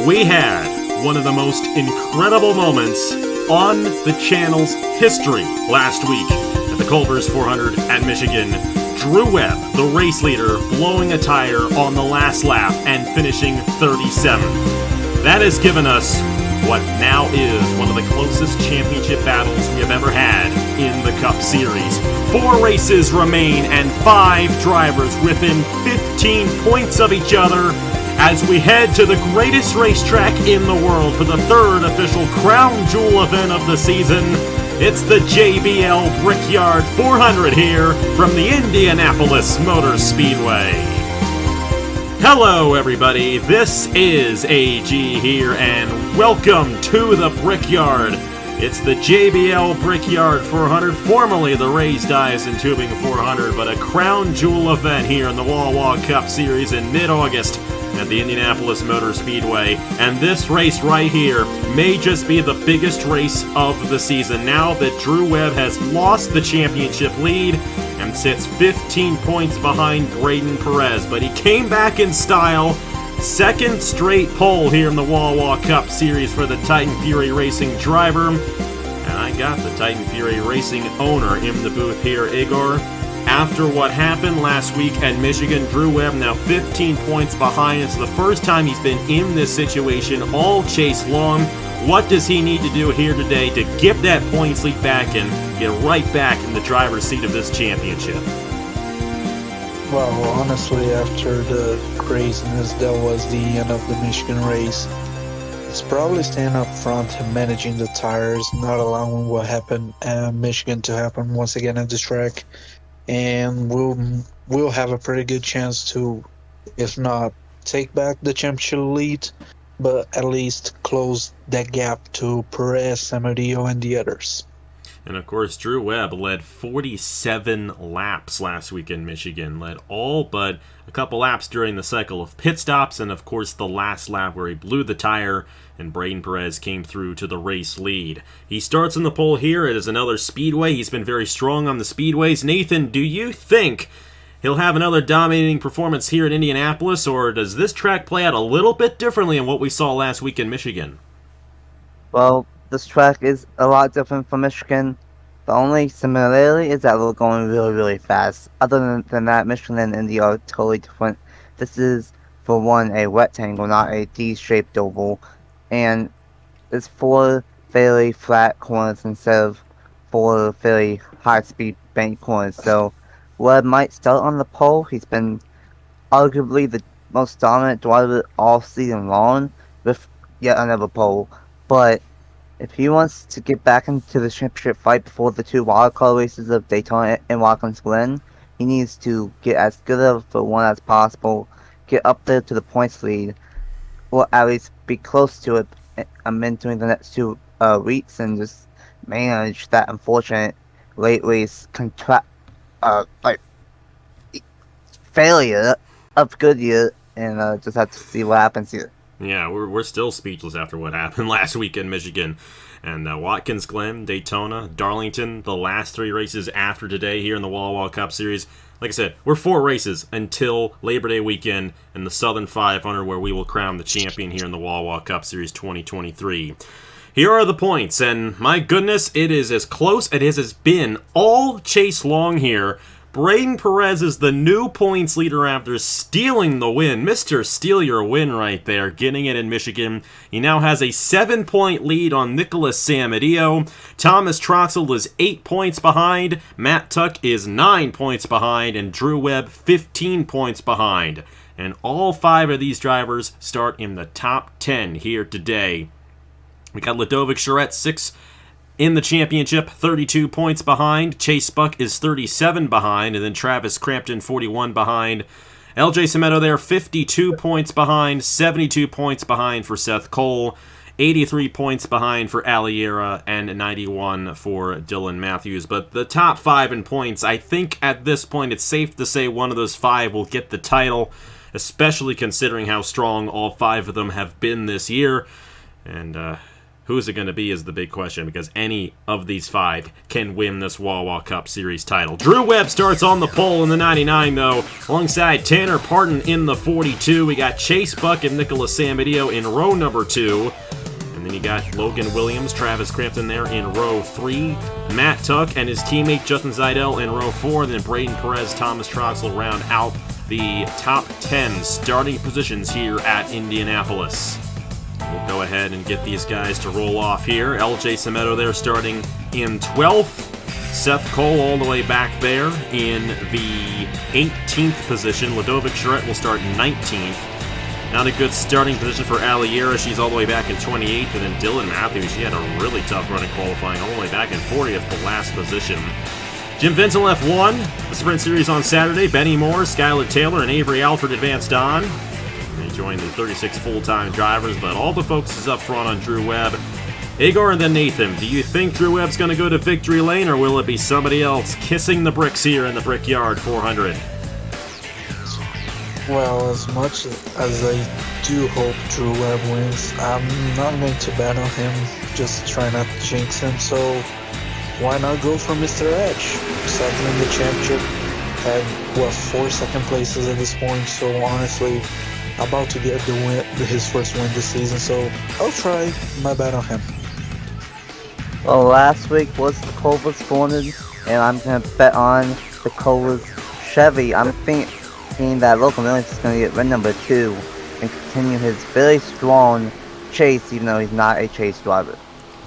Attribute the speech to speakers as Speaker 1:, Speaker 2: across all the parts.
Speaker 1: We had one of the most incredible moments on the channel's history last week at the Culver's 400 at Michigan. Drew Webb, the race leader, blowing a tire on the last lap and finishing 37th. That has given us what now is one of the closest championship battles we have ever had in the Cup Series. 4 races remain and 5 drivers within 15 points of each other as we head to the greatest racetrack in the world for the 3rd official crown jewel event of the season. It's the JBL Brickyard 400 here from the Indianapolis Motor Speedway. Hello everybody, this is AG here and welcome to the Brickyard. It's the JBL Brickyard 400, formerly the Raised Dies and Tubing 400, but a crown jewel event here in the Wawa Cup Series in mid-August at the Indianapolis Motor Speedway. And this race right here may just be the biggest race of the season now that Drew Webb has lost the championship lead and sits 15 points behind Braden Perez. But he came back in style. Second straight pole here in the Wawa Cup Series for the Titan Fury Racing driver. And I got the Titan Fury Racing owner in the booth here, Igor. After what happened last week at Michigan, Drew Webb now 15 points behind. It's the first time he's been in this situation all chase long. What does he need to do here today to get that points lead back and get right back in the driver's seat of this championship?
Speaker 2: Well, honestly, after the craziness that was the end of the Michigan race, it's probably staying up front and managing the tires, not allowing what happened at Michigan to happen once again at this track. And we'll have a pretty good chance to, if not take back the championship lead, but at least close that gap to Perez, Samario, and the others.
Speaker 1: And of course, Drew Webb led 47 laps last week in Michigan. Led all but a couple laps during the cycle of pit stops, and of course the last lap where he blew the tire and Braden Perez came through to the race lead. He starts in the pole here. It is another speedway. He's been very strong on the speedways. Nathan, do you think he'll have another dominating performance here in Indianapolis, or does this track play out a little bit differently than what we saw last week in Michigan?
Speaker 3: Well, this track is a lot different from Michigan. The only similarity is that we're going really, really fast. Other than that, Michigan and Indy are totally different. This is, for one, a rectangle, not a D-shaped oval. And it's 4 fairly flat corners instead of 4 fairly high-speed bank corners. So, Webb might start on the pole. He's been arguably the most dominant driver all season long with yet another pole. But if he wants to get back into the championship fight before the 2 wildcard races of Daytona and Watkins Glen, he needs to get as good of a one as possible, get up there to the points lead, or at least be close to it entering the next 2 weeks, and just manage that unfortunate late race failure of Goodyear, and just have to see what happens here.
Speaker 1: Yeah, we're still speechless after what happened last week in Michigan. And Watkins Glen, Daytona, Darlington, the last 3 races after today here in the Wawa Cup Series. Like I said, we're 4 races until Labor Day weekend and the Southern 500, where we will crown the champion here in the Wawa Cup Series 2023. Here are the points, and my goodness, it is as close as it has been all chase long here. Braden Perez is the new points leader after stealing the win. Mr. Steal Your Win right there, getting it in Michigan. He now has a 7-point lead on Nicholas Samario. Thomas Troxel is 8 points behind. Matt Tuck is 9 points behind. And Drew Webb 15 points behind. And all 5 of these drivers start in the top 10 here today. We got Ludovic Charette 6 in the championship, 32 points behind. Chase Buck is 37 behind, and then Travis Crampton 41 behind. LJ Semedo there, 52 points behind, 72 points behind for Seth Cole, 83 points behind for Aliera, and 91 for Dylan Matthews. But the top 5 in points, I think at this point it's safe to say one of those 5 will get the title, especially considering how strong all 5 of them have been this year. And Who's it going to be is the big question, because any of these 5 can win this Wawa Cup Series title. Drew Webb starts on the pole in the 99, though, alongside Tanner Parton in the 42. We got Chase Buck and Nicholas Samadio in row number 2. And then you got Logan Williams, Travis Crampton there in row 3. Matt Tuck and his teammate Justin Zeidel in row 4. Then Braden Perez, Thomas Troxel round out the top 10 starting positions here at Indianapolis. We'll go ahead and get these guys to roll off here. LJ Semedo there starting in 12th. Seth Cole all the way back there in the 18th position. Ladovic Charette will start 19th. Not a good starting position for Aliera. She's all the way back in 28th. And then Dylan Matthews, she had a really tough run in qualifying, all the way back in 40th, the last position. Jim Vincent left 1. The Sprint Series on Saturday. Benny Moore, Skylar Taylor, and Avery Alford advanced on. They joined the 36 full-time drivers, but all the focus is up front on Drew Webb. Igor and then Nathan, do you think Drew Webb's going to go to victory lane, or will it be somebody else kissing the bricks here in the Brickyard 400?
Speaker 2: Well, as much as I do hope Drew Webb wins, I'm not going to bet on him, just try not to jinx him, so why not go for Mr. Edge? Second in the championship, had, 4 second places at this point, so honestly, about to get his first win this season, so I'll try my bet on him.
Speaker 3: Well, last week was the Culver's 400, and I'm going to bet on the Culver's Chevy. I'm thinking that Logan Williams is going to get win number 2 and continue his very strong chase, even though he's not a chase driver.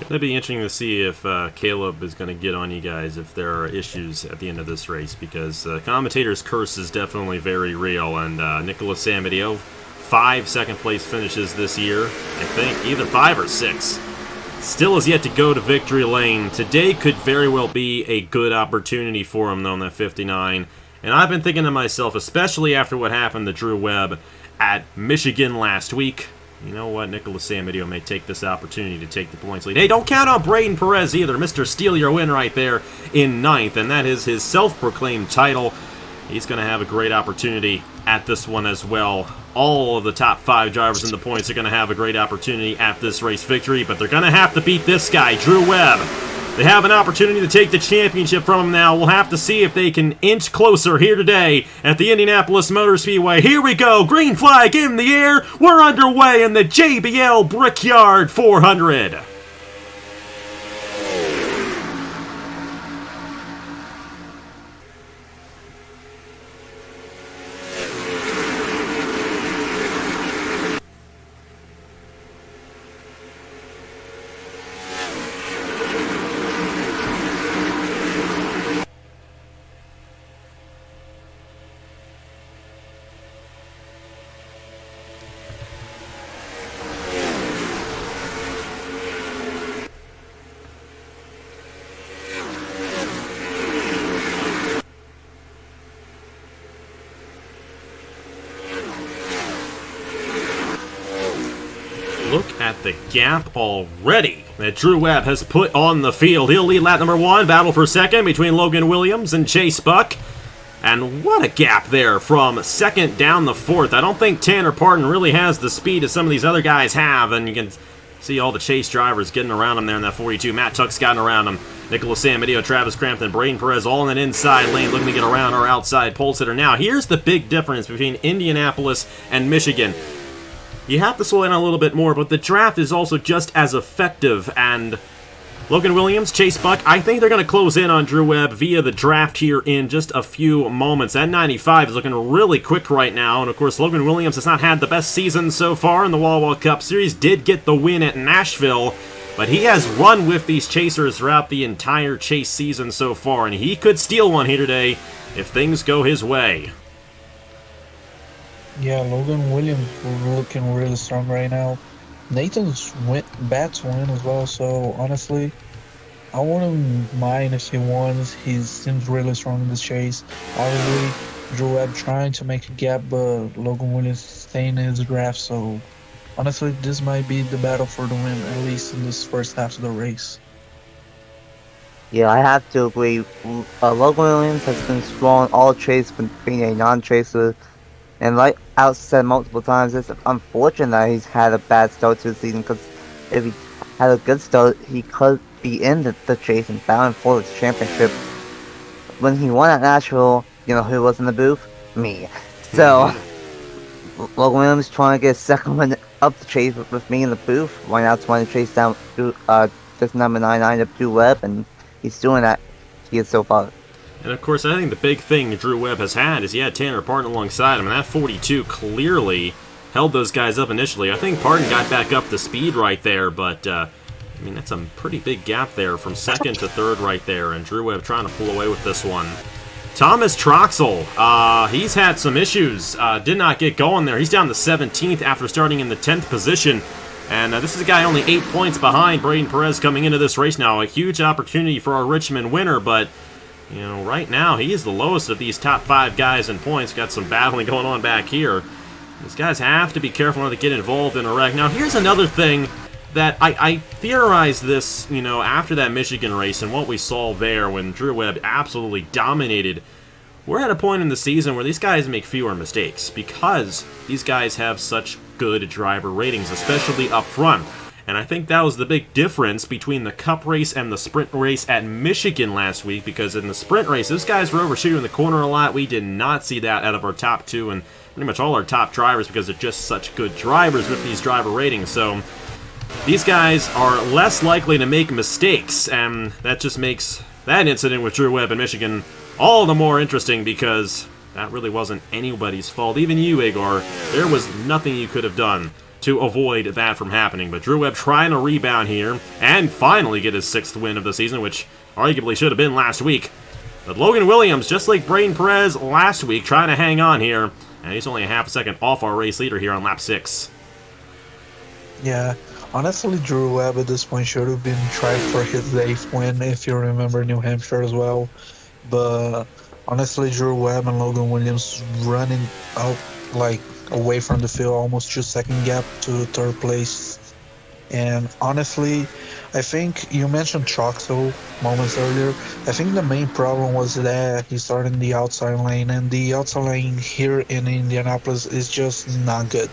Speaker 1: It'll be interesting to see if Caleb is going to get on you guys if there are issues at the end of this race, because commentator's curse is definitely very real, and Nicholas Samadio, 5 second-place finishes this year, I think, either 5 or 6. Still has yet to go to victory lane. Today could very well be a good opportunity for him, though, in that 59. And I've been thinking to myself, especially after what happened to Drew Webb at Michigan last week, you know what, Nicholas Samadio may take this opportunity to take the points lead. Hey, don't count on Braden Perez either. Mr. Steal Your Win right there in 9th, and that is his self-proclaimed title. He's going to have a great opportunity at this one as well. All of the top 5 drivers in the points are going to have a great opportunity at this race victory, but they're going to have to beat this guy, Drew Webb. They have an opportunity to take the championship from him now. We'll have to see if they can inch closer here today at the Indianapolis Motor Speedway. Here we go. Green flag in the air. We're underway in the JBL Brickyard 400. Look at the gap already that Drew Webb has put on the field. He'll lead lap number 1, battle for second between Logan Williams and Chase Buck. And what a gap there from second down the 4th. I don't think Tanner Parton really has the speed as some of these other guys have, and you can see all the Chase drivers getting around him there in that 42. Matt Tuck's gotten around him. Nicholas Samadio, Travis Crampton, Braden Perez all in that inside lane looking to get around our outside pole sitter. Now, here's the big difference between Indianapolis and Michigan. You have to slow down a little bit more, but the draft is also just as effective, and Logan Williams, Chase Buck, I think they're going to close in on Drew Webb via the draft here in just a few moments. That 95 is looking really quick right now, and of course Logan Williams has not had the best season so far in the Wawa Cup Series, did get the win at Nashville, but he has run with these chasers throughout the entire chase season so far, and he could steal one here today if things go his way.
Speaker 2: Yeah, Logan Williams looking really strong right now. Nathan's bats win as well, so honestly, I wouldn't mind if he wins. He seems really strong in this chase. Obviously, Drew Webb trying to make a gap, but Logan Williams staying in his draft, so honestly, this might be the battle for the win, at least in this first half of the race.
Speaker 3: Yeah, I have to agree. Logan Williams has been strong all chase, being a non-chaser. And like Alex said multiple times, it's unfortunate that he's had a bad start to the season, because if he had a good start, he could be in the chase and battling for the championship. When he won at Nashville, you know who was in the booth? Me. So, Logan Williams trying to get a second win up the chase with me in the booth. Right now trying to chase down this number 99 of Drew Webb, and he's doing that here so far.
Speaker 1: And of course, I think the big thing Drew Webb has had is he had Tanner Parton alongside him, and that 42 clearly held those guys up initially. I think Parton got back up to speed right there, but I mean, that's a pretty big gap there from second to third right there, and Drew Webb trying to pull away with this one. Thomas Troxel, he's had some issues, did not get going there. He's down to 17th after starting in the 10th position. And this is a guy only 8 points behind Braden Perez coming into this race now. A huge opportunity for our Richmond winner, but, you know, right now he is the lowest of these top 5 guys in points. Got some battling going on back here. These guys have to be careful not to get involved in a wreck. Now, here's another thing that I theorized this, you know, after that Michigan race and what we saw there when Drew Webb absolutely dominated. We're at a point in the season where these guys make fewer mistakes because these guys have such good driver ratings, especially up front. And I think that was the big difference between the Cup race and the sprint race at Michigan last week, because in the sprint race, those guys were overshooting the corner a lot. We did not see that out of our top 2 and pretty much all our top drivers because they're just such good drivers with these driver ratings. So these guys are less likely to make mistakes, and that just makes that incident with Drew Webb in Michigan all the more interesting because that really wasn't anybody's fault. Even you, Igor, there was nothing you could have done to avoid that from happening. But Drew Webb trying to rebound here and finally get his 6th win of the season, which arguably should have been last week. But Logan Williams, just like Braden Perez last week, trying to hang on here, and he's only a half a second off our race leader here on lap 6.
Speaker 2: Yeah, honestly, Drew Webb at this point should have been tried for his 8th win, if you remember New Hampshire as well. But honestly, Drew Webb and Logan Williams running out like away from the field, almost 2-second gap to 3rd place. And honestly, I think you mentioned Troxel moments earlier. I think the main problem was that he started in the outside lane, and the outside lane here in Indianapolis is just not good.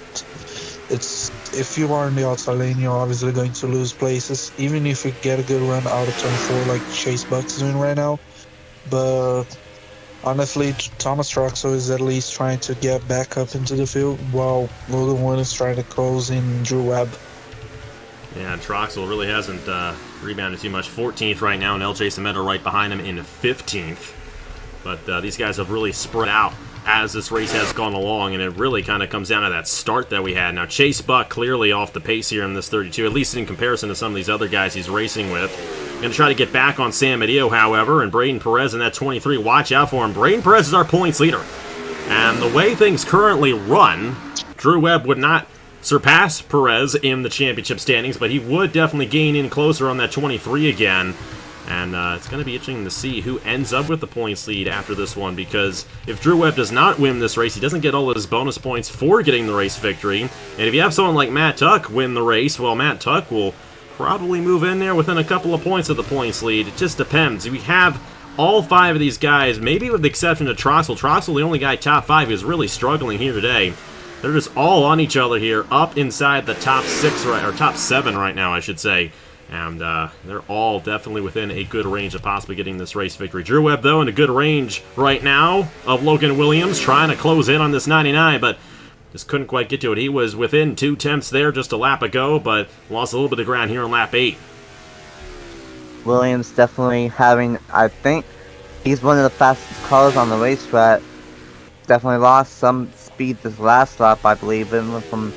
Speaker 2: It's, if you are in the outside lane, you're obviously going to lose places, even if you get a good run out of turn 4 like Chase Buck's doing right now. But honestly, Thomas Troxel is at least trying to get back up into the field, while Logan Williams trying to close in Drew Webb.
Speaker 1: Yeah, Troxel really hasn't rebounded too much. 14th right now, and LJ Semedo right behind him in 15th. But these guys have really spread out as this race has gone along, and it really kind of comes down to that start that we had. Now, Chase Buck clearly off the pace here in this 32, at least in comparison to some of these other guys he's racing with. Going to try to get back on San Mateo, however, and Braden Perez in that 23. Watch out for him. Braden Perez is our points leader. And the way things currently run, Drew Webb would not surpass Perez in the championship standings, but he would definitely gain in closer on that 23 again. And it's going to be interesting to see who ends up with the points lead after this one, because if Drew Webb does not win this race, he doesn't get all of his bonus points for getting the race victory. And if you have someone like Matt Tuck win the race, well, Matt Tuck will probably move in there within a couple of points of the points lead. It just depends. We have all 5 of these guys, maybe with the exception of Troxel. Troxel, the only guy top 5 who's really struggling here today. They're just all on each other here, up inside the top 6, or top 7 right now, I should say. And they're all definitely within a good range of possibly getting this race victory. Drew Webb, though, in a good range right now of Logan Williams, trying to close in on this 99, but just couldn't quite get to it. He was within 2 tenths there just a lap ago, but lost a little bit of ground here on lap 8.
Speaker 3: Williams definitely having, I think, he's one of the fastest cars on the racetrack. Definitely lost some speed this last lap, I believe, and went from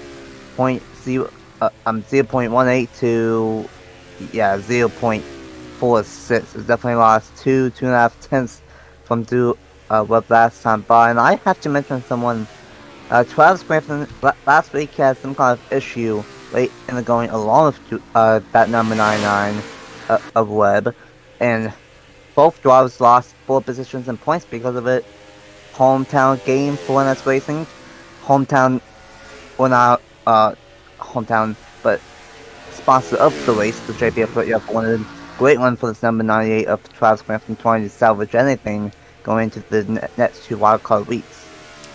Speaker 3: 0.18 to 0.46. It's definitely lost 2.5 tenths from Drew Webb last time by. And I have to mention someone, Travis Griffin last week had some kind of issue late in the going along with that number 99 of Webb, and both drivers lost 4 positions and points because of it. Hometown game for NS Racing. Hometown, well, not hometown, but sponsor of the race, the JBL Brickyard, wanted a great one for this number 98 of Travis Griffin, trying to salvage anything going into the next 2 wildcard weeks.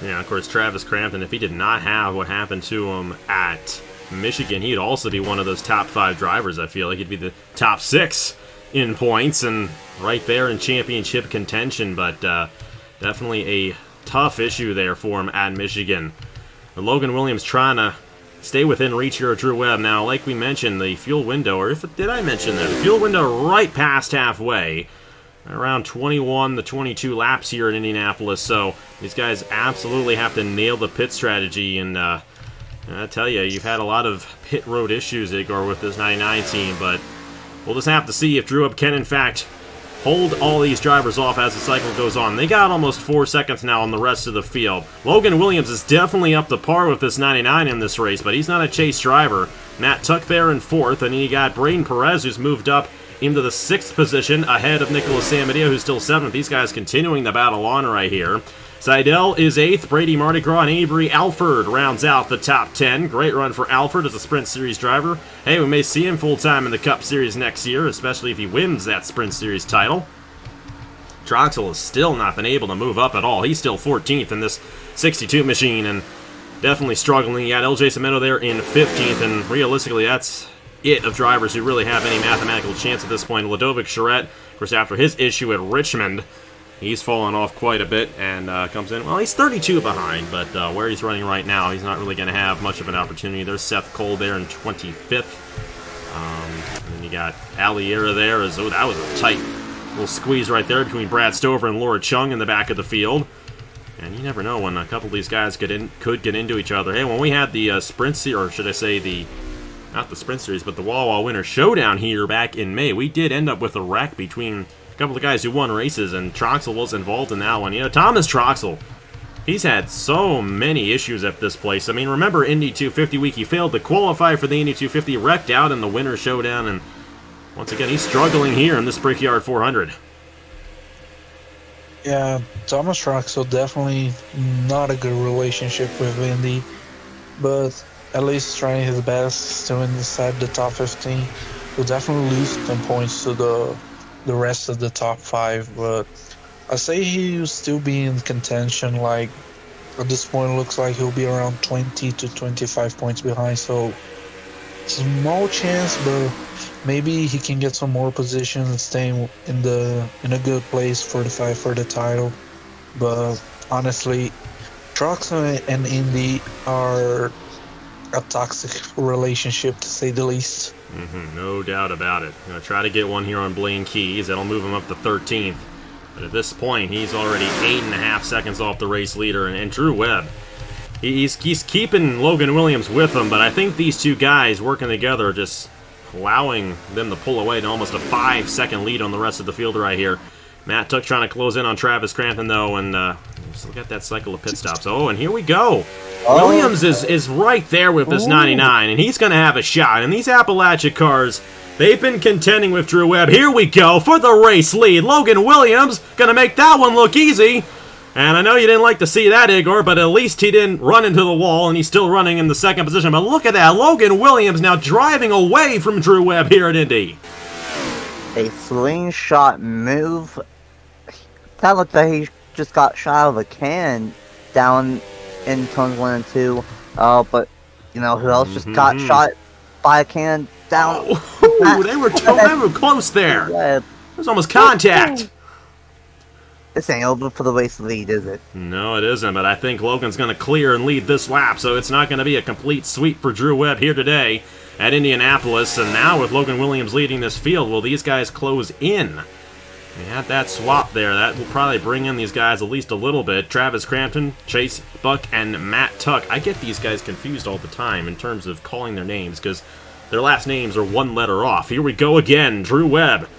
Speaker 1: Yeah, of course, Travis Crampton, if he did not have what happened to him at Michigan, he'd also be one of those top 5 drivers. I feel like he'd be the top 6 in points and right there in championship contention, but definitely a tough issue there for him at Michigan. Logan Williams trying to stay within reach here of Drew Webb. Now, like we mentioned, the fuel window, or did I mention that? The fuel window right past halfway, around 21 to 22 laps here in Indianapolis, so these guys absolutely have to nail the pit strategy, and I tell you, you've had a lot of pit road issues, Igor, with this 99 team, but we'll just have to see if Drew Webb can, in fact, hold all these drivers off as the cycle goes on. They got almost 4 seconds now on the rest of the field. Logan Williams is definitely up to par with this 99 in this race, but he's not a chase driver. Matt Tuck there in 4th, and you got Braden Perez, who's moved up into the 6th position ahead of Nicholas Samadia, who's still 7th. These guys continuing the battle on right here. Seidel is 8th, Brady Mardi Gras, and Avery Alford rounds out the top 10. Great run for Alford as a Sprint Series driver. Hey, we may see him full-time in the Cup Series next year, especially if he wins that Sprint Series title. Troxel has still not been able to move up at all. He's still 14th in this 62 machine and definitely struggling. You got LJ Cimento there in 15th, and realistically, that's it of drivers who really have any mathematical chance at this point. Ludovic Charette, of course, after his issue at Richmond, he's fallen off quite a bit and comes in. Well, he's 32 behind, but where he's running right now, he's not really going to have much of an opportunity. There's Seth Cole there in 25th. And then you got Aliera there. Oh, that was a tight little squeeze right there between Brad Stover and Laura Chung in the back of the field. And you never know when a couple of these guys could get into each other. Hey, when we had the Sprint Series, or should I say not the Sprint Series, but the Wawa Winter Showdown here back in May, we did end up with a wreck between a couple of guys who won races, and Troxel was involved in that one. You know, Thomas Troxel, he's had so many issues at this place. I mean, remember Indy 250 week, he failed to qualify for the Indy 250, wrecked out in the Winter Showdown, and once again, he's struggling here in this Brickyard 400.
Speaker 2: Yeah, Thomas Troxel definitely not a good relationship with Indy, but at least trying his best to inside the top 15. He'll definitely lose some points to the rest of the top 5, but I say he'll still be in contention. Like, at this point, it looks like he'll be around 20 to 25 points behind, so small chance, but maybe he can get some more positions and stay in a good place for the fight for the title. But honestly, Troxel and Indy are a toxic relationship, to say the least.
Speaker 1: No doubt about it. Gonna try to get one here on Blaine Keys. That'll move him up to 13th. But at this point, he's already 8.5 seconds off the race leader. And Drew Webb, he's keeping Logan Williams with him, but I think these two guys working together are just allowing them to pull away to almost a 5-second lead on the rest of the field right here. Matt Tuck trying to close in on Travis Crampton, though, and still got that cycle of pit stops. Oh, and here we go. Williams is right there with this 99, and he's going to have a shot. And these Appalachia cars, they've been contending with Drew Webb. Here we go for the race lead. Logan Williams going to make that one look easy. And I know you didn't like to see that, Igor, but at least he didn't run into the wall, and he's still running in the 2nd position. But look at that. Logan Williams now driving away from Drew Webb here at Indy.
Speaker 3: A slingshot move. That looked like he just got shot out of a can down in turns 1 and 2. But, you know, who else just got shot by a can down?
Speaker 1: Oh, they were close there. It was almost contact.
Speaker 3: This ain't over for the race lead, is it?
Speaker 1: No, it isn't, but I think Logan's going to clear and lead this lap, so it's not going to be a complete sweep for Drew Webb here today at Indianapolis. And now with Logan Williams leading this field, will these guys close in? We had that swap there. That will probably bring in these guys at least a little bit. Travis Crampton, Chase Buck, and Matt Tuck. I get these guys confused all the time in terms of calling their names because their last names are one letter off. Here we go again. Drew Webb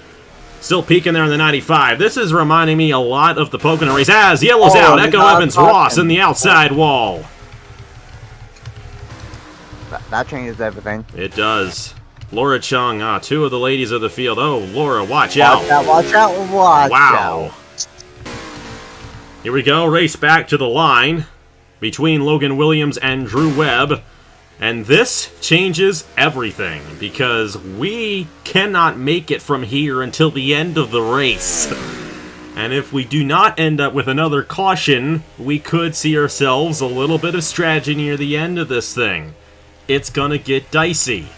Speaker 1: still peeking there in the 95. This is reminding me a lot of the Pocono race as yellows out. Echo Evans Ross in the outside wall.
Speaker 3: That changes everything.
Speaker 1: It does. Laura Chung, two of the ladies of the field. Oh, Laura, watch out.
Speaker 3: Watch out.
Speaker 1: Wow. Here we go. Race back to the line between Logan Williams and Drew Webb. And this changes everything because we cannot make it from here until the end of the race. And if we do not end up with another caution, we could see ourselves a little bit of strategy near the end of this thing. it's going to get dicey.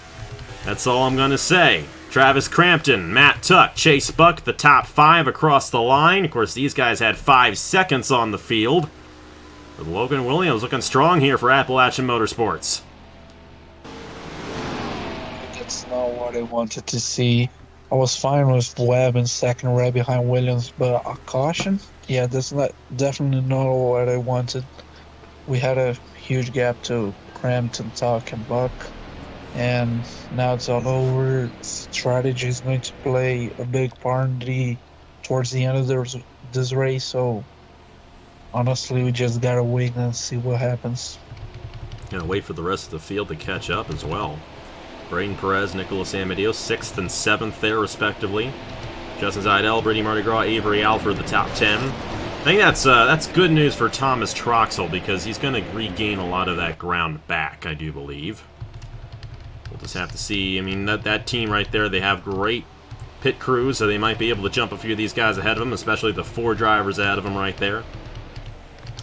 Speaker 1: That's all I'm going to say. Travis Crampton, Matt Tuck, Chase Buck, the top 5 across the line. Of course, these guys had 5 seconds on the field. But Logan Williams looking strong here for Appalachian Motorsports.
Speaker 2: That's not what I wanted to see. I was fine with Webb in second, right behind Williams, but a caution? Yeah, that's definitely not what I wanted. We had a huge gap to Crampton, Tuck, and Buck. And now it's all over. Strategy is going to play a big part towards the end of this race. So honestly, we just gotta wait and see what happens.
Speaker 1: Gonna wait for the rest of the field to catch up as well. Braden Perez, Nicholas Amadeo, 6th and 7th there respectively. Justin Zeidel, Brittany Mardi Gras, Avery Alford, the top 10. I think that's good news for Thomas Troxel because he's going to regain a lot of that ground back, I do believe. We'll just have to see. I mean, that team right there, they have great pit crews, so they might be able to jump a few of these guys ahead of them, especially the 4 drivers ahead of them right there.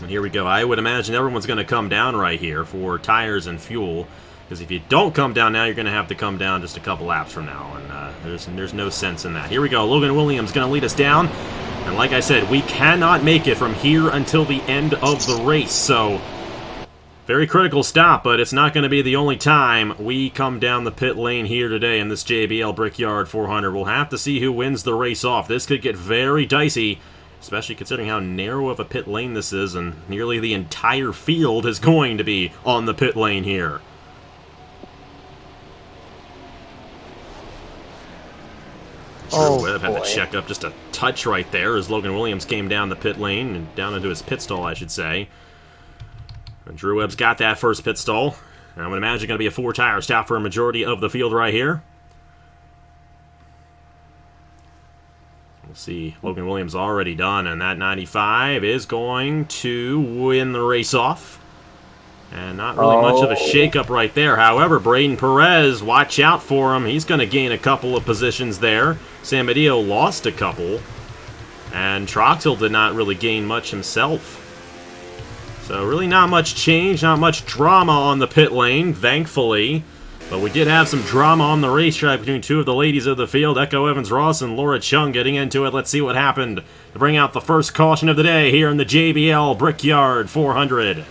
Speaker 1: And here we go. I would imagine everyone's going to come down right here for tires and fuel, because if you don't come down now, you're going to have to come down just a couple laps from now, and there's no sense in that. Here we go. Logan Williams going to lead us down, and like I said, we cannot make it from here until the end of the race, so very critical stop, but it's not going to be the only time we come down the pit lane here today in this JBL Brickyard 400. We'll have to see who wins the race off. This could get very dicey, especially considering how narrow of a pit lane this is, and nearly the entire field is going to be on the pit lane here. Drew Webb had to check up just a touch right there as Logan Williams came down the pit lane, and down into his pit stall, I should say. And Drew Webb's got that first pit stall. And I would imagine going to be a 4-tire stop for a majority of the field right here. We'll see. Logan Williams already done, and that 95 is going to win the race off. And not really much of a shakeup right there. However, Braden Perez, watch out for him. He's going to gain a couple of positions there. Samadeo lost a couple. And Troxel did not really gain much himself. So really not much change, not much drama on the pit lane, thankfully. But we did have some drama on the racetrack between 2 of the ladies of the field, Echo Evans-Ross and Laura Chung getting into it. Let's see what happened to bring out the first caution of the day here in the JBL Brickyard 400.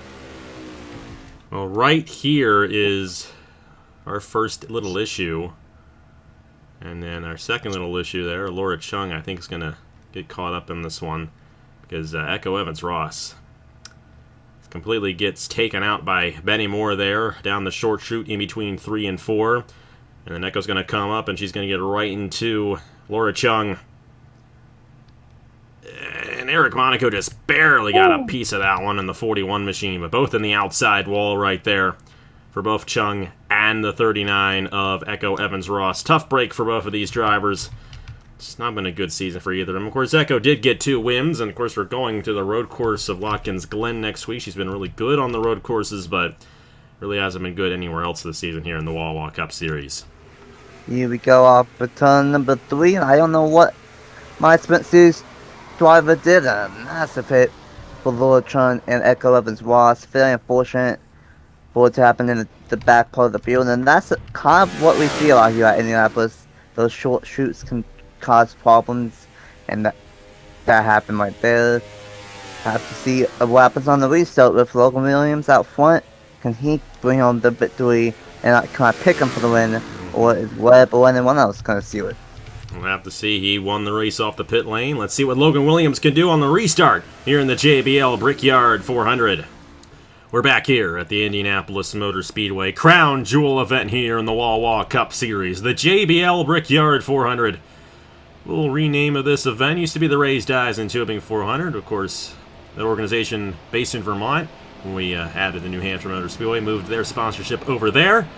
Speaker 1: Well, right here is our first little issue. And then our second little issue there, Laura Chung, I think is going to get caught up in this one. Because Echo Evans-Ross completely gets taken out by Benny Moore there, down the short chute in between 3 and 4. And then Echo's going to come up, and she's going to get right into Laura Chung. And Eric Monaco just barely got a piece of that one in the 41 machine, but both in the outside wall right there for both Chung and the 39 of Echo Evans-Ross. Tough break for both of these drivers. It's not been a good season for either of them. Of course, Echo did get 2 wins, and of course we're going to the road course of Watkins Glen next week. She's been really good on the road courses, but really hasn't been good anywhere else this season here in the Wawa Cup Series.
Speaker 3: Here we go off for turn number 3, and I don't know what my Sprint Series driver did. A massive hit for Laura Chung and Echo Evans-Ross. Very unfortunate for it to happen in the back part of the field, and that's kind of what we see a lot here at Indianapolis. Those short chutes can cause problems, and that happened right there. Have to see what happens on the restart with Logan Williams out front. Can he bring home the victory, and can I pick him for the win, or is Webb or anyone else going to seal it?
Speaker 1: We'll have to see. He won the race off the pit lane. Let's see what Logan Williams can do on the restart here in the JBL Brickyard 400. We're back here at the Indianapolis Motor Speedway crown jewel event here in the Wawa Cup Series, the JBL Brickyard 400. Little rename of this event used to be the Raised Eyes and Tubing 400. Of course, that organization based in Vermont. When we added the New Hampshire Motor Speedway, moved their sponsorship over there.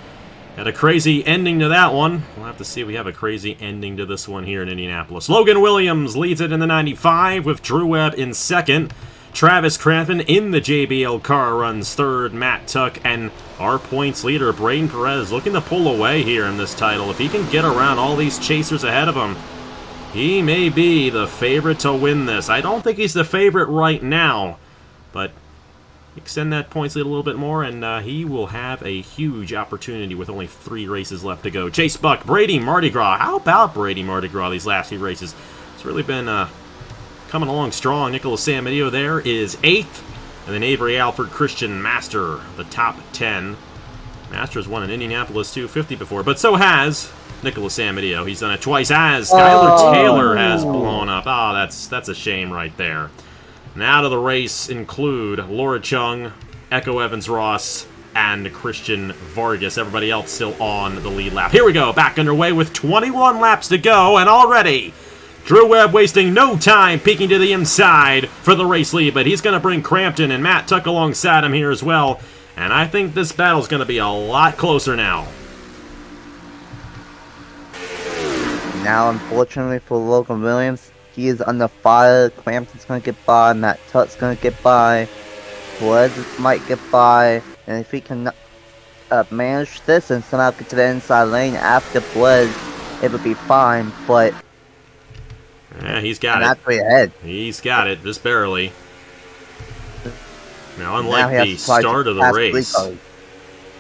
Speaker 1: Had a crazy ending to that one. We'll have to see if we have a crazy ending to this one here in Indianapolis. Logan Williams leads it in the 95 with Drew Webb in second. Travis Crampton in the JBL car runs third. Matt Tuck and our points leader, Braden Perez, looking to pull away here in this title. If he can get around all these chasers ahead of him, he may be the favorite to win this. I don't think he's the favorite right now, but extend that points lead a little bit more, and he will have a huge opportunity with only 3 races left to go. Chase Buck, Brady Mardi Gras. How about Brady Mardi Gras these last few races? It's really been coming along strong. Nicholas Samedeo there is 8th, and then Avery Alford, Christian Master, the top 10. Master's won in Indianapolis 250 before, but so has Nicholas Samedeo. He's done it twice, as Skylar Taylor has blown up. Oh, that's a shame right there. And out of the race include Laura Chung, Echo Evans-Ross, and Christian Vargas. Everybody else still on the lead lap. Here we go, back underway with 21 laps to go, and already Drew Webb wasting no time peeking to the inside for the race lead, but he's going to bring Crampton and Matt Tuck alongside him here as well. And I think this battle's going to be a lot closer now.
Speaker 3: Now, unfortunately for Logan Williams, he is under fire. Crampton's going to get by. Matt Tuck's going to get by. Perez might get by. And if he can manage this and somehow get to the inside lane after Perez, it would be fine. But
Speaker 1: yeah, he's got
Speaker 3: it. Way ahead.
Speaker 1: He's got it, just barely. Now, unlike the start of the race,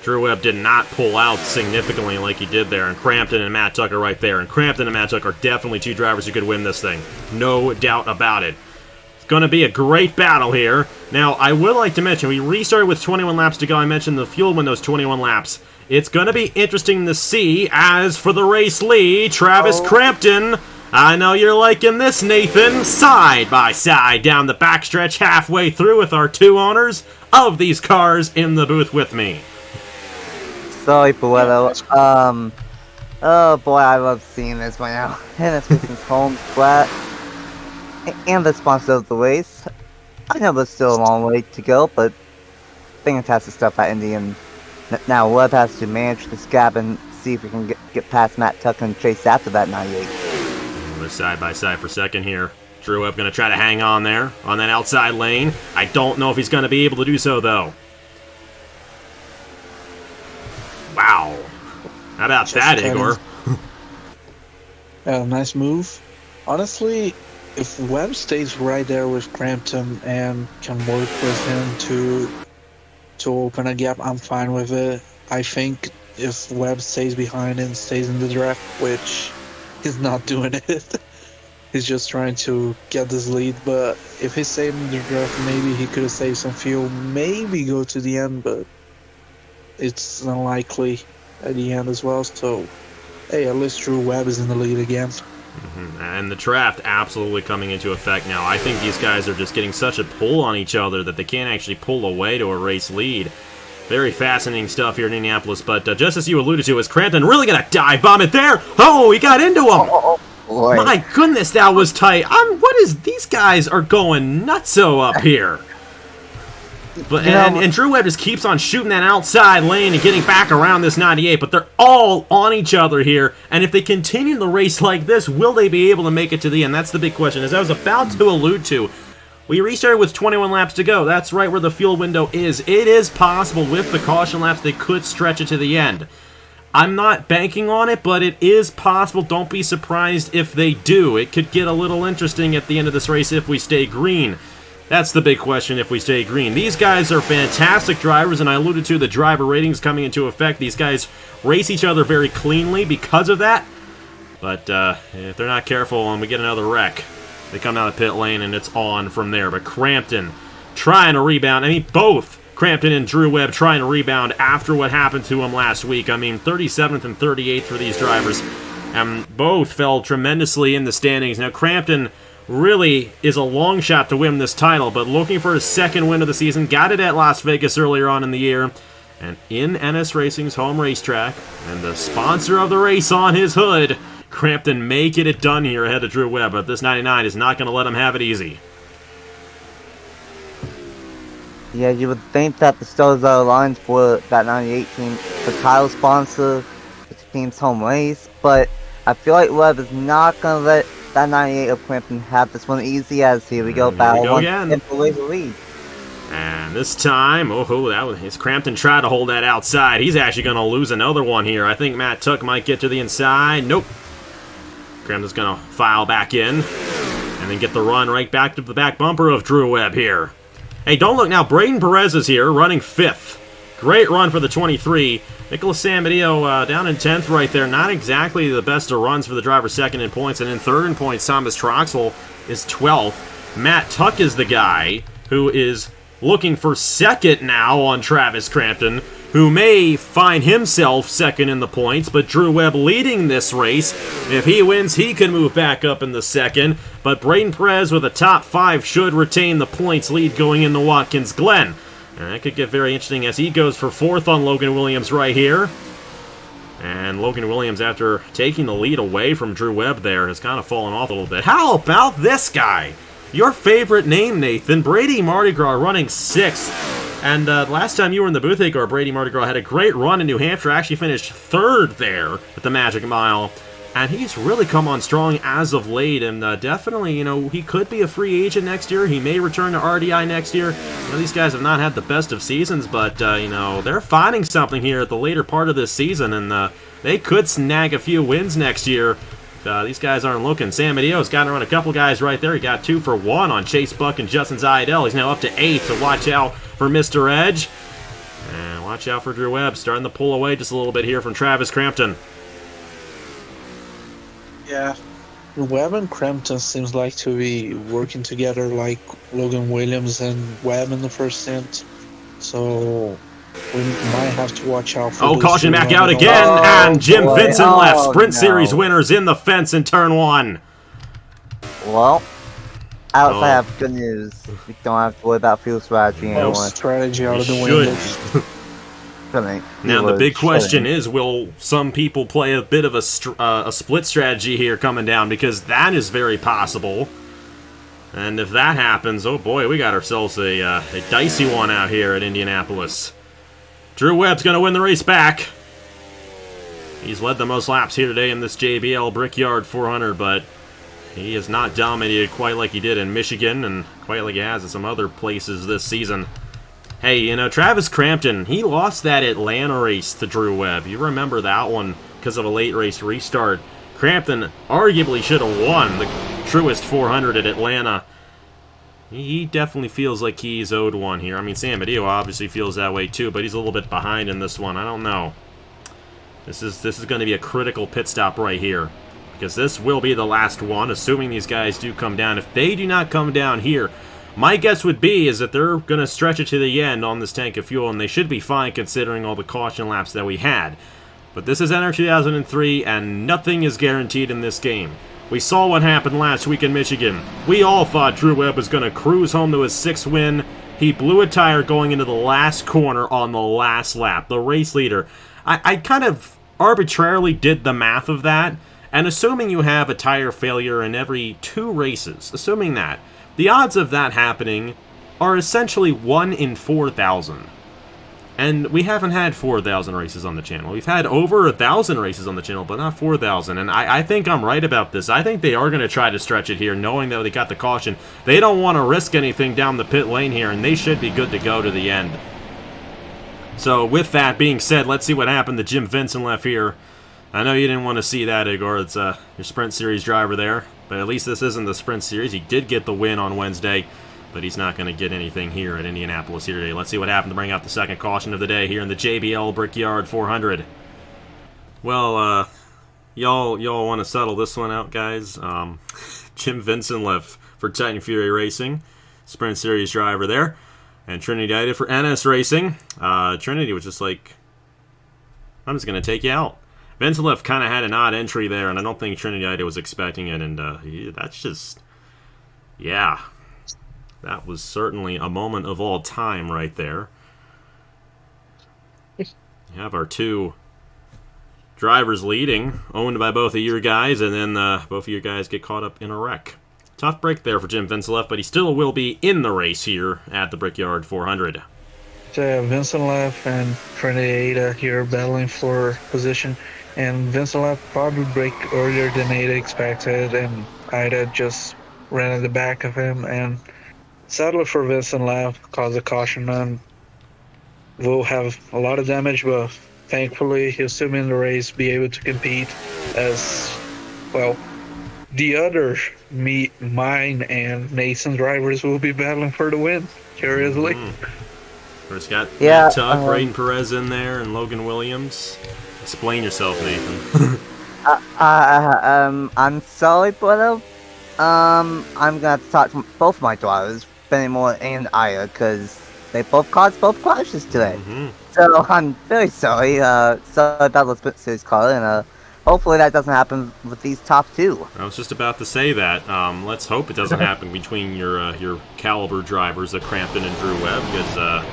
Speaker 1: Drew Webb did not pull out significantly like he did there, and Crampton and Matt Tuck are right there. And Crampton and Matt Tuck are definitely 2 drivers who could win this thing. No doubt about it. It's going to be a great battle here. Now, I would like to mention, we restarted with 21 laps to go. I mentioned the fuel window's 21 laps. It's going to be interesting to see, as for the race lead, Travis Crampton. I know you're liking this, Nathan. Side by side down the backstretch, halfway through with our 2 owners of these cars in the booth with me.
Speaker 3: Sorry, Puello. Oh boy, I love seeing this right now. And it's Christian's home flat. And the sponsor of the race. I know there's still a long way to go, but fantastic stuff at Indy. And now Webb has to manage this gap and see if we can get past Matt Tuck and chase after that 98.
Speaker 1: They're side by side for second here. Drew Webb going to try to hang on there on that outside lane. I don't know if he's going to be able to do so, though. Wow. How about that, Igor?
Speaker 2: Nice move. Honestly, if Webb stays right there with Crampton and can work with him to open a gap, I'm fine with it. I think if Webb stays behind and stays in the draft, which he's not doing it, he's just trying to get this lead, but if he stayed in the draft, maybe he could have saved some fuel, maybe go to the end, but it's unlikely at the end as well. So, hey, at least Drew Webb is in the lead again.
Speaker 1: And the draft absolutely coming into effect now. I think these guys are just getting such a pull on each other that they can't actually pull away to a race lead. Very fascinating stuff here in Indianapolis, but just as you alluded to, is Crampton really going to dive bomb it there? Oh, he got into him! My goodness, that was tight. These guys are going nutso up here. But and Drew Webb just keeps on shooting that outside lane and getting back around this 98, but they're all on each other here, and if they continue the race like this, will they be able to make it to the end? That's the big question. As I was about to allude to, we restarted with 21 laps to go. That's right where the fuel window is. It is possible with the caution laps they could stretch it to the end. I'm not banking on it, but it is possible. Don't be surprised if they do. It could get a little interesting at the end of this race if we stay green. That's the big question if we stay green. These guys are fantastic drivers, and I alluded to the driver ratings coming into effect. These guys race each other very cleanly because of that. But if they're not careful and we get another wreck, they come down the pit lane and it's on from there. But Crampton trying to rebound. I mean, both Crampton and Drew Webb trying to rebound after what happened to him last week. I mean, 37th and 38th for these drivers. Both fell tremendously in the standings. Now, Crampton really is a long shot to win this title, but looking for his 2nd win of the season. Got it at Las Vegas earlier on in the year. And in NS Racing's home racetrack, and the sponsor of the race on his hood, Crampton may get it done here ahead of Drew Webb, but this 99 is not going to let him have it easy.
Speaker 3: Yeah, you would think that the stars are aligned for that 98 team, the title sponsor, the team's home race, but I feel like Webb is not going to let that 98 of Crampton have this one easy, as here we go, battle one and the lead.
Speaker 1: And this time, his Crampton tried to hold that outside. He's actually going to lose another one here. I think Matt Tuck might get to the inside. Nope. Crampton's going to file back in and then get the run right back to the back bumper of Drew Webb here. Hey, don't look now. Braden Perez is here, running 5th. Great run for the 23. Nicholas Samadillo down in 10th right there. Not exactly the best of runs for the driver, 2nd in points. And in 3rd in points, Thomas Troxel is 12th. Matt Tuck is the guy who is looking for 2nd now on Travis Crampton, who may find himself 2nd in the points, but Drew Webb leading this race. If he wins, he can move back up in the 2nd, but Braden Perez with a top 5 should retain the points lead going into Watkins Glen. And that could get very interesting as he goes for 4th on Logan Williams right here. And Logan Williams, after taking the lead away from Drew Webb there, has kind of fallen off a little bit. How about this guy? Your favorite name, Nathan. Brady Mardi Gras running 6th. And last time you were in the booth, Igor, Brady Mardi Gras had a great run in New Hampshire. Actually finished 3rd there at the Magic Mile. And he's really come on strong as of late. And definitely, he could be a free agent next year. He may return to RDI next year. These guys have not had the best of seasons, but, they're finding something here at the later part of this season. And they could snag a few wins next year. These guys aren't looking. Sam Medio's got to run a couple guys right there. He got 2 for 1 on Chase Buck and Justin Zayadell. He's now up to 8th, so watch out for Mr. Edge. And watch out for Drew Webb, starting to pull away just a little bit here from Travis Crampton.
Speaker 2: Yeah, Webb and Crampton seems like to be working together like Logan Williams and Webb in the first stint. So we might have to watch out for
Speaker 1: caution back out again, and Jim Vincent left. Sprint Series winners in the fence in turn 1.
Speaker 3: Well, I also have good news. We don't have to worry about fuel strategy anymore.
Speaker 2: Strategy out of the window.
Speaker 1: Now the big question is, will some people play a bit of a split strategy here coming down? Because that is very possible. And if that happens, oh boy, we got ourselves a dicey one out here at Indianapolis. Drew Webb's going to win the race back. He's led the most laps here today in this JBL Brickyard 400, but he has not dominated quite like he did in Michigan and quite like he has in some other places this season. Hey, Travis Crampton, he lost that Atlanta race to Drew Webb. You remember that one because of a late race restart. Crampton arguably should have won the truest 400 at Atlanta. He definitely feels like he's owed one here. I mean, Sam Medeo obviously feels that way too, but he's a little bit behind in this one. I don't know. This is going to be a critical pit stop right here, because this will be the last one, assuming these guys do come down. If they do not come down here, my guess would be is that they're going to stretch it to the end on this tank of fuel, and they should be fine considering all the caution laps that we had. But this is NR2003, and nothing is guaranteed in this game. We saw what happened last week in Michigan. We all thought Drew Webb was going to cruise home to his 6th win. He blew a tire going into the last corner on the last lap. The race leader. I kind of arbitrarily did the math of that, and assuming you have a tire failure in every 2 races, assuming that, the odds of that happening are essentially 1 in 4,000. And we haven't had 4,000 races on the channel. We've had over 1,000 races on the channel, but not 4,000. And I think I'm right about this. I think they are going to try to stretch it here, knowing that they got the caution. They don't want to risk anything down the pit lane here, and they should be good to go to the end. So with that being said, let's see what happened to Jim Vincent left here. I know you didn't want to see that, Igor. It's your Sprint Series driver there. But at least this isn't the Sprint Series. He did get the win on Wednesday, but he's not going to get anything here at Indianapolis here today. Let's see what happened to bring out the second caution of the day here in the JBL Brickyard 400. Well, y'all want to settle this one out, guys? Jim Vincent left for Titan Fury Racing, Sprint Series driver there, and Trinity Ida for NS Racing. Trinity was just like, I'm just going to take you out. Vincent left kind of had an odd entry there, and I don't think Trinity Ida was expecting it, and that's just, yeah. That was certainly a moment of all time right there. We have our 2 drivers leading, owned by both of your guys, and then both of your guys get caught up in a wreck. Tough break there for Jim Vincent, but he still will be in the race here at the Brickyard 400.
Speaker 2: So Vincent left and Trinity Ada here battling for position. And Vincent left probably break earlier than Ada expected, and Ida just ran at the back of him, and sadly for Vincent left, caused a caution and will have a lot of damage, but thankfully he'll still be in the race, be able to compete as, well, the other mine and Nathan's drivers will be battling for the win. curiously.
Speaker 1: First got
Speaker 3: Yeah,
Speaker 1: Matt Tuck, Braden Perez in there, and Logan Williams. Explain yourself, Nathan.
Speaker 3: I'm sorry, brother. I'm gonna have to talk to both my drivers, Benimore and Aya, because they both caused both crashes today. So I'm very sorry. Sorry about the Sprint Series car, and hopefully that doesn't happen with these top two.
Speaker 1: I was just about to say that. Let's hope it doesn't happen between your caliber drivers, Crampton and Drew Webb, because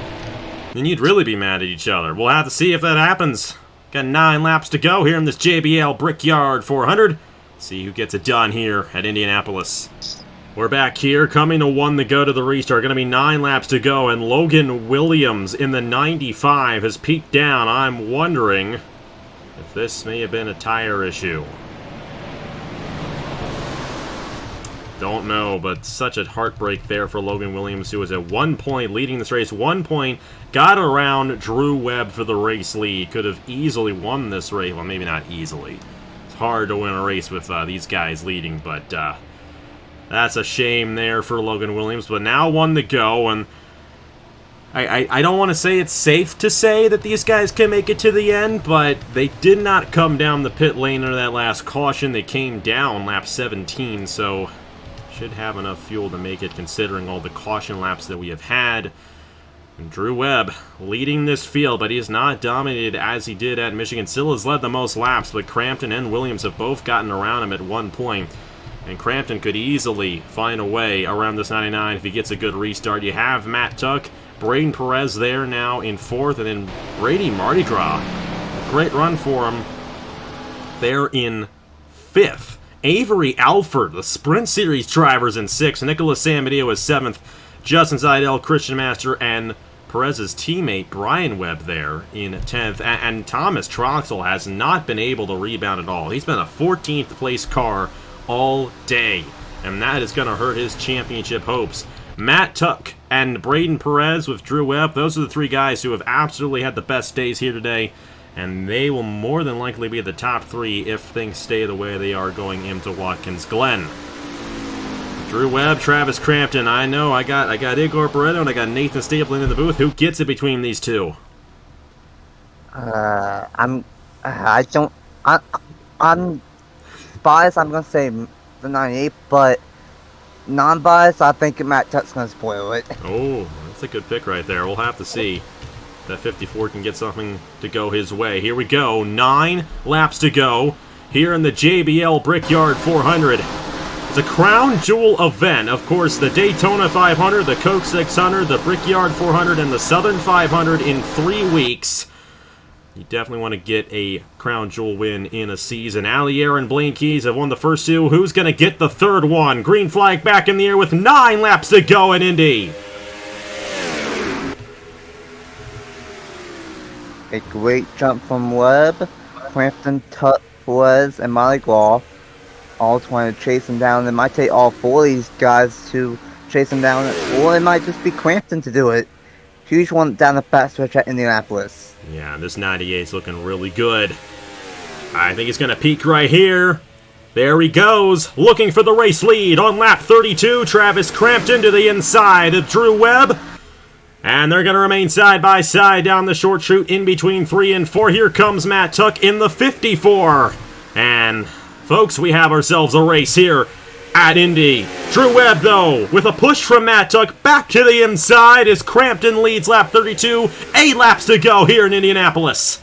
Speaker 1: then you'd really be mad at each other. We'll have to see if that happens. Got 9 laps to go here in this JBL Brickyard 400. See who gets it done here at Indianapolis. We're back here, coming to 1 to go to the restart. Going to be 9 laps to go, and Logan Williams in the 95 has peaked down. I'm wondering if this may have been a tire issue. Don't know, but such a heartbreak there for Logan Williams, who was at 1 point leading this race. 1 point, got around Drew Webb for the race lead. Could have easily won this race. Well, maybe not easily. It's hard to win a race with these guys leading, but that's a shame there for Logan Williams. But now 1 to go, and I don't want to say it's safe to say that these guys can make it to the end, but they did not come down the pit lane under that last caution. They came down lap 17, so should have enough fuel to make it considering all the caution laps that we have had. And Drew Webb leading this field, but he is not dominated as he did at Michigan. Still has led the most laps, but Crampton and Williams have both gotten around him at 1 point. And Crampton could easily find a way around this 99 if he gets a good restart. You have Matt Tuck, Braden Perez there now in 4th, and then Brady Mardi Gras. Great run for him. They're in 5th. Avery Alford, the Sprint Series drivers, in 6th. Nicholas Samadeo is 7th. Justin Seidel, Christian Master, and Perez's teammate Brian Webb there in 10th. And Thomas Troxel has not been able to rebound at all. He's been a 14th place car all day, and that is going to hurt his championship hopes. Matt Tuck and Braden Perez with Drew Webb, those are the 3 guys who have absolutely had the best days here today, and they will more than likely be the top 3 if things stay the way they are going into Watkins Glen. Drew Webb, Travis Crampton. I know I got Igor Barreto and I got Nathan Stapleton in the booth. Who gets it between these two?
Speaker 3: I'm biased. I'm gonna say the 98, but non-biased, I think Matt Tuck's gonna spoil it.
Speaker 1: Oh, that's a good pick right there. We'll have to see. That 54 can get something to go his way. Here we go. 9 laps to go here in the JBL Brickyard 400. It's a crown jewel event. Of course, the Daytona 500, the Coke 600, the Brickyard 400, and the Southern 500 in 3 weeks. You definitely want to get a crown jewel win in a season. Allier and Blaine Keys have won the first 2. Who's going to get the 3rd one? Green flag back in the air with 9 laps to go in Indy.
Speaker 3: A great jump from Webb, Crampton, Tuck, Perez, and Mardi Gras all trying to chase him down. It might take all 4 of these guys to chase him down, or it might just be Crampton to do it. Huge one down the backstretch at Indianapolis.
Speaker 1: Yeah, this 98's looking really good. I think he's going to peak right here. There he goes, looking for the race lead on lap 32. Travis Crampton to the inside of Drew Webb. And they're going to remain side by side down the short chute in between 3 and 4. Here comes Matt Tuck in the 54. And folks, we have ourselves a race here at Indy. Drew Webb, though, with a push from Matt Tuck back to the inside as Crampton leads lap 32. 8 laps to go here in Indianapolis.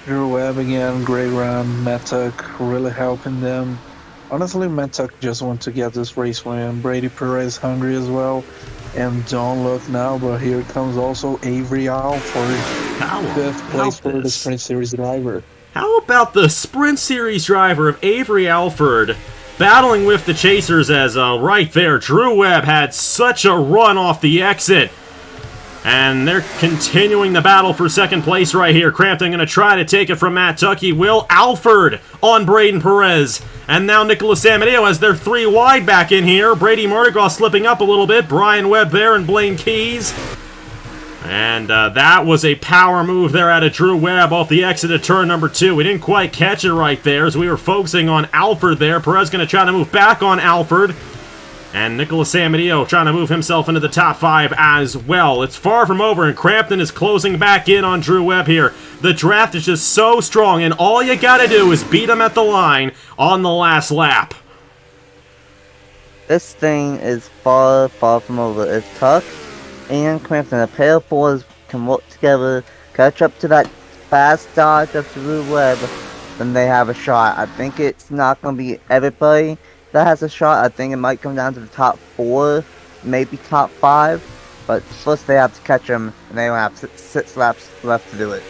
Speaker 2: Drew Webb again, great run. Matt Tuck really helping them. Honestly, Matt Tuck just want to get this race win. Brady Perez hungry as well. And don't look now, but here comes also Avery Alford. 5th place for the Sprint Series driver.
Speaker 1: How about the Sprint Series driver of Avery Alford battling with the chasers as right there, Drew Webb had such a run off the exit. And they're continuing the battle for 2nd place right here. Crampton going to try to take it from Matt Tuck. He will. Alford on Braden Perez. And now Nicholas Samadeo as they're 3 wide back in here. Brady Mardi Gras slipping up a little bit. Brian Webb there and Blaine Keys. And that was a power move there out of Drew Webb off the exit of turn number 2. We didn't quite catch it right there as we were focusing on Alford there. Perez going to try to move back on Alford. And Nicholas Amadio trying to move himself into the top 5 as well. It's far from over, and Crampton is closing back in on Drew Webb here. The draft is just so strong, and all you gotta do is beat him at the line on the last lap.
Speaker 3: This thing is far, far from over. If Tuck and Crampton, a pair of fours, can work together, catch up to that fast dodge of Drew Webb, then they have a shot. I think it's not going to be everybody that has a shot. I think it might come down to the top 4, maybe top 5. But first they have to catch him, and they only have 6 laps left to do it.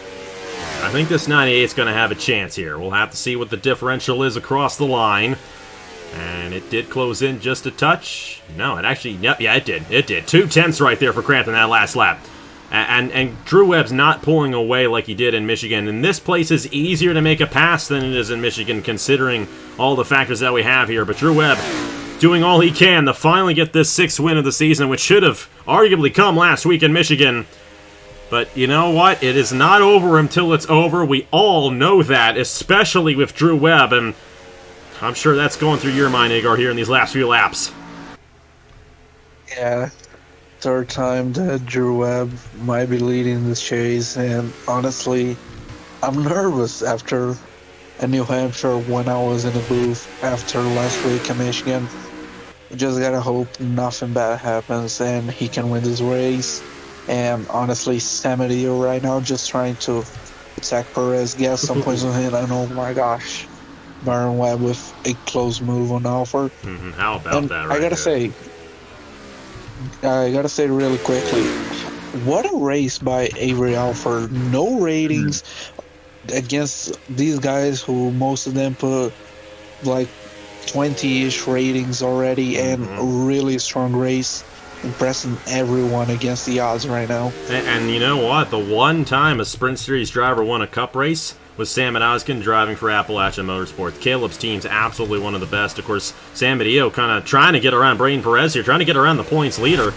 Speaker 1: I think this 98 is going to have a chance here. We'll have to see what the differential is across the line. And it did close in just a touch. No, it actually, yep, yeah, it did. It did. 2/10 right there for Crampton that last lap. And Drew Webb's not pulling away like he did in Michigan. And this place is easier to make a pass than it is in Michigan, considering all the factors that we have here. But Drew Webb doing all he can to finally get this 6th win of the season, which should have arguably come last week in Michigan. But you know what? It is not over until it's over. We all know that, especially with Drew Webb. And I'm sure that's going through your mind, Igor, here in these last few laps.
Speaker 2: Yeah, third time that Drew Webb might be leading this chase, and honestly, I'm nervous after New Hampshire when I was in the booth after last week in Michigan. Just gotta hope nothing bad happens and he can win this race. And honestly, Samadio right now just trying to attack Perez, get some points on him, and oh my gosh, Byron Webb with a close move on offer.
Speaker 1: How about
Speaker 2: and
Speaker 1: that right
Speaker 2: I gotta say really quickly, what a race by Avery Alford. No ratings against these guys who most of them put like 20-ish ratings already, and really strong race. Impressing everyone against the odds right now.
Speaker 1: And you know what? The one time a Sprint Series driver won a Cup race was Sam Oskin driving for Appalachian Motorsports. Caleb's team's absolutely one of the best. Of course, Sam Badillo kind of trying to get around Braden Perez here, trying to get around the points leader.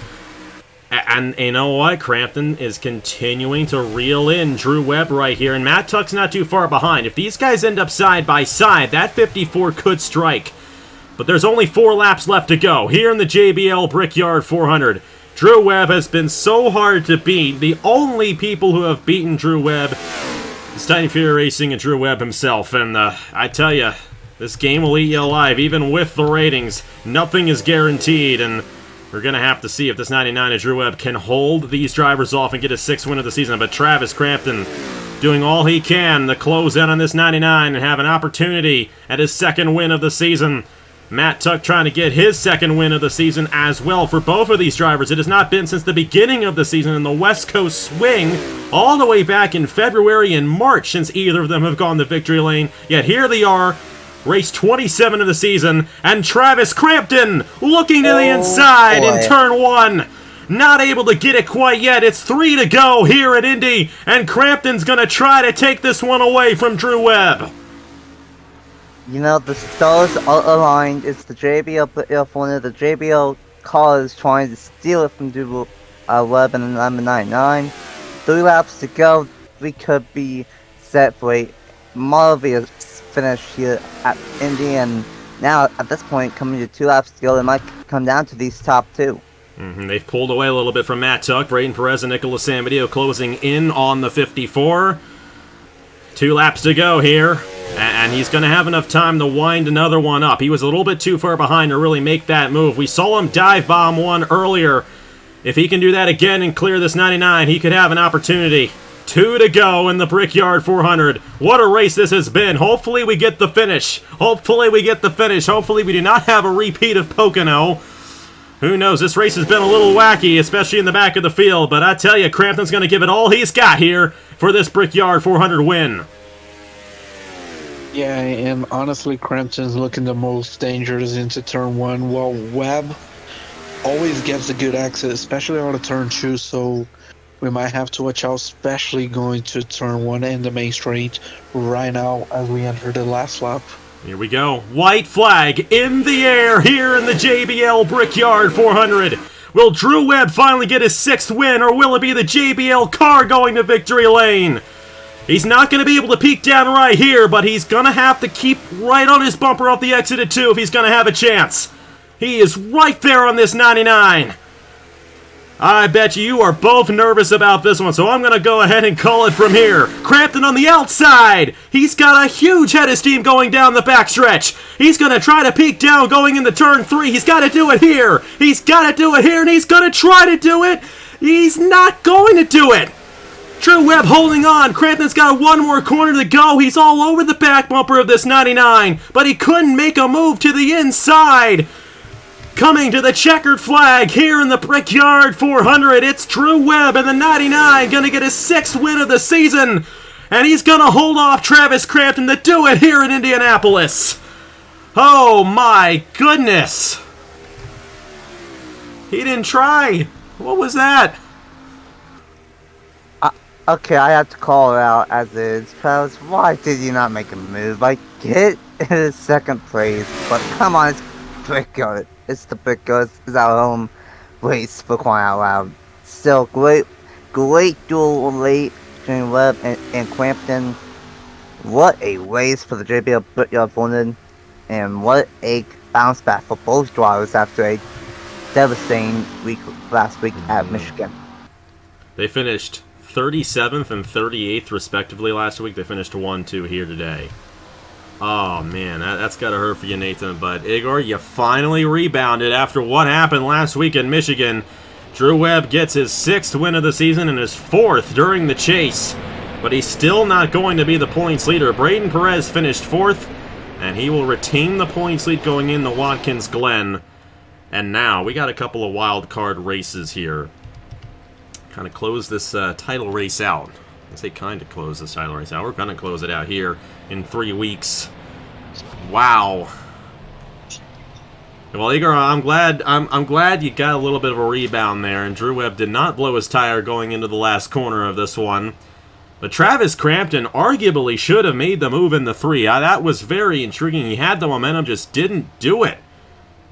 Speaker 1: And you know what? Crampton is continuing to reel in Drew Webb right here, and Matt Tuck's not too far behind. If these guys end up side by side, that 54 could strike. But there's only 4 laps left to go here in the JBL Brickyard 400. Drew Webb has been so hard to beat. The only people who have beaten Drew Webb is Titan Fury Racing and Drew Webb himself. And I tell you, this game will eat you alive, even with the ratings. Nothing is guaranteed, and we're going to have to see if this 99 of Drew Webb can hold these drivers off and get his 6th win of the season. But Travis Crampton doing all he can to close in on this 99 and have an opportunity at his 2nd win of the season. Matt Tuck trying to get his 2nd win of the season as well for both of these drivers. It has not been since the beginning of the season in the West Coast swing, all the way back in February and March since either of them have gone the victory lane. Yet here they are, race 27 of the season, and Travis Crampton looking to the inside in turn 1. Not able to get it quite yet. It's 3 to go here at Indy, and Crampton's going to try to take this one away from Drew Webb.
Speaker 3: You know, the stars are aligned. It's the JBL Brickyard. The JBL car is trying to steal it from Drew Webb and number 99. 3 laps to go. We could be set for a marvelous finish here at Indy. And now, at this point, coming to 2 laps to go, it might come down to these top 2.
Speaker 1: They've pulled away a little bit from Matt Tuck. Braden Perez and Nicholas Samadio closing in on the 54. 2 laps to go here. And he's going to have enough time to wind another one up. He was a little bit too far behind to really make that move. We saw him dive bomb one earlier. If he can do that again and clear this 99, he could have an opportunity. 2 to go in the Brickyard 400. What a race this has been. Hopefully we get the finish. Hopefully we do not have a repeat of Pocono. Who knows? This race has been a little wacky, especially in the back of the field. But I tell you, Crampton's going to give it all he's got here for this Brickyard 400 win.
Speaker 2: Yeah, and honestly, Crampton's looking the most dangerous into turn 1, while Webb always gets a good exit, especially on the turn 2, so we might have to watch out, especially going to turn 1 and the main straight right now as we enter the last lap.
Speaker 1: Here we go. White flag in the air here in the JBL Brickyard 400. Will Drew Webb finally get his 6th win, or will it be the JBL car going to victory lane? He's not going to be able to peek down right here, but he's going to have to keep right on his bumper off the exit at 2 if he's going to have a chance. He is right there on this 99. I bet you are both nervous about this one, so I'm going to go ahead and call it from here. Crampton on the outside. He's got a huge head of steam going down the backstretch. He's going to try to peek down going into turn 3. He's got to do it here. He's got to do it here, and he's going to try to do it. He's not going to do it. Drew Webb holding on. Crampton's got one more corner to go. He's all over the back bumper of this 99, but he couldn't make a move to the inside. Coming to the checkered flag here in the Brickyard 400, it's Drew Webb and the 99 going to get his 6th win of the season. And he's going to hold off Travis Crampton to do it here in Indianapolis. Oh my goodness. He didn't try. What was that?
Speaker 3: Okay, I have to call it out as is. Travis, why did you not make a move? I get it is 2nd place, but come on, it's Brickyard. It's the Brickyard. It's our home race for crying out loud. Still, great duel late between Webb and Crampton. What a race for the JBL Brickyard 400, and what a bounce back for both drivers after a devastating week last week at Michigan.
Speaker 1: They finished 37th and 38th respectively last week. They finished 1-2 here today. Oh man, that's gotta hurt for you, Nathan. But Igor, you finally rebounded after what happened last week in Michigan. Drew Webb gets his 6th win of the season and his 4th during the chase. But he's still not going to be the points leader. Braden Perez finished 4th, and he will retain the points lead going into Watkins Glen. And now, we got a couple of wild card races here. Kind of close this title race out. I say kind of close this title race out. We're going to close it out here in 3 weeks. Wow. Well, Igor, I'm glad you got a little bit of a rebound there, and Drew Webb did not blow his tire going into the last corner of this one. But Travis Crampton arguably should have made the move in the 3. That was very intriguing. He had the momentum, just didn't do it.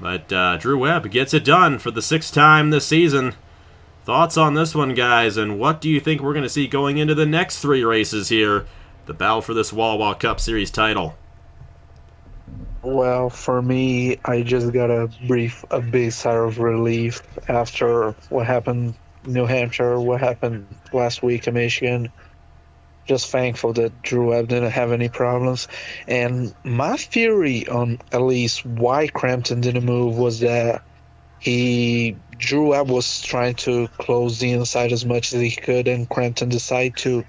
Speaker 1: But Drew Webb gets it done for the 6th time this season. Thoughts on this one, guys, and what do you think we're going to see going into the next 3 races here? The battle for this Wawa Cup Series title.
Speaker 2: Well, for me, I just got a big sigh of relief after what happened in New Hampshire, what happened last week in Michigan. Just thankful that Drew Webb didn't have any problems. And my theory on at least why Crampton didn't move was that Drew Webb was trying to close the inside as much as he could, and Crampton decided to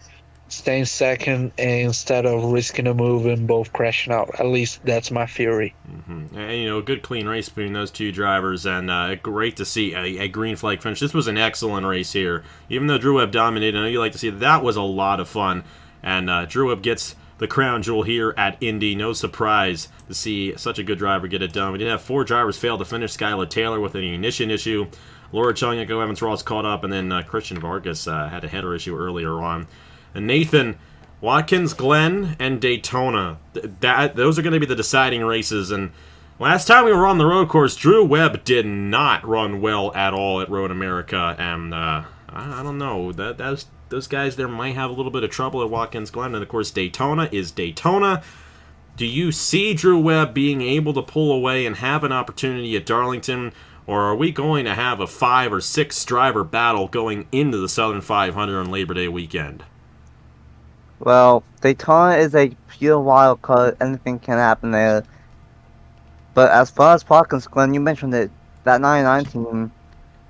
Speaker 2: stay in 2nd instead of risking a move and both crashing out. At least that's my theory.
Speaker 1: And, a good clean race between those 2 drivers, and great to see a green flag finish. This was an excellent race here. Even though Drew Webb dominated, I know you like to see that was a lot of fun. And Drew Webb gets the crown jewel here at Indy. No surprise to see such a good driver get it done. We did have 4 drivers fail to finish. Skylar Taylor with an ignition issue. Laura Chung, Echo Evans Ross caught up, and then Christian Vargas had a header issue earlier on. And Nathan, Watkins Glen and Daytona, those are going to be the deciding races. And last time we were on the road course, Drew Webb did not run well at all at Road America, and I don't know, those guys there might have a little bit of trouble at Watkins Glen. And of course, Daytona is Daytona. Do you see Drew Webb being able to pull away and have an opportunity at Darlington, or are we going to have a 5 or 6 driver battle going into the Southern 500 on Labor Day weekend?
Speaker 3: Well, Daytona is a pure wild card. Anything can happen there. But as far as Watkins Glen, you mentioned that 99 team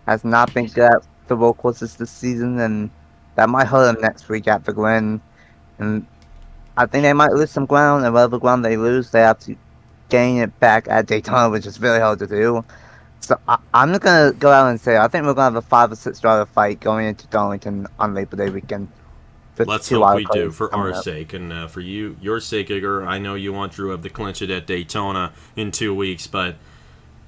Speaker 3: has not been good at the road courses this season, and that might hurt them next week at the Glen. And I think they might lose some ground, and whatever ground they lose, they have to gain it back at Daytona, which is really hard to do. So I'm not going to go out and say I think we're going to have a 5 or 6 driver fight going into Darlington on Labor Day weekend.
Speaker 1: Let's hope we do, for our sake, and for your sake, Igor. I know you want Drew Webb to clinch it at Daytona in 2 weeks, but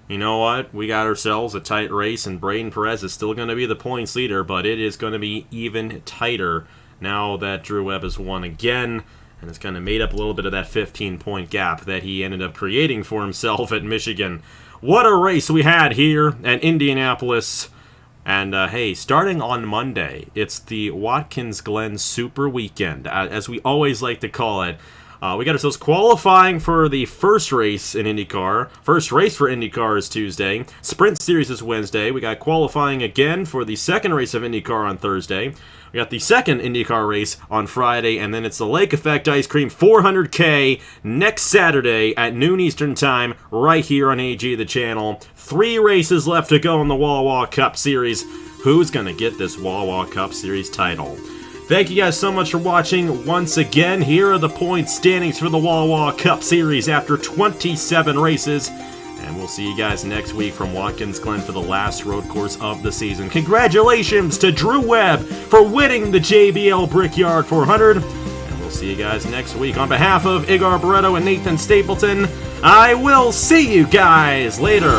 Speaker 1: you know what? We got ourselves a tight race, and Braden Perez is still going to be the points leader, but it is going to be even tighter now that Drew Webb has won again, and it's kind of made up a little bit of that 15-point gap that he ended up creating for himself at Michigan. What a race we had here at Indianapolis. And, hey, starting on Monday, it's the Watkins Glen Super Weekend, as we always like to call it. We got ourselves qualifying for the first race in IndyCar. First race for IndyCar is Tuesday. Sprint Series is Wednesday. We got qualifying again for the second race of IndyCar on Thursday. We got the second IndyCar race on Friday, and then it's the Lake Effect Ice Cream 400K next Saturday at noon Eastern Time, right here on AG the channel. 3 races left to go in the Wawa Cup Series. Who's going to get this Wawa Cup Series title? Thank you guys so much for watching. Once again, here are the point standings for the Wawa Cup Series after 27 races. And we'll see you guys next week from Watkins Glen for the last road course of the season. Congratulations to Drew Webb for winning the JBL Brickyard 400. And we'll see you guys next week. On behalf of Igor Barretto and Nathan Stapleton, I will see you guys later.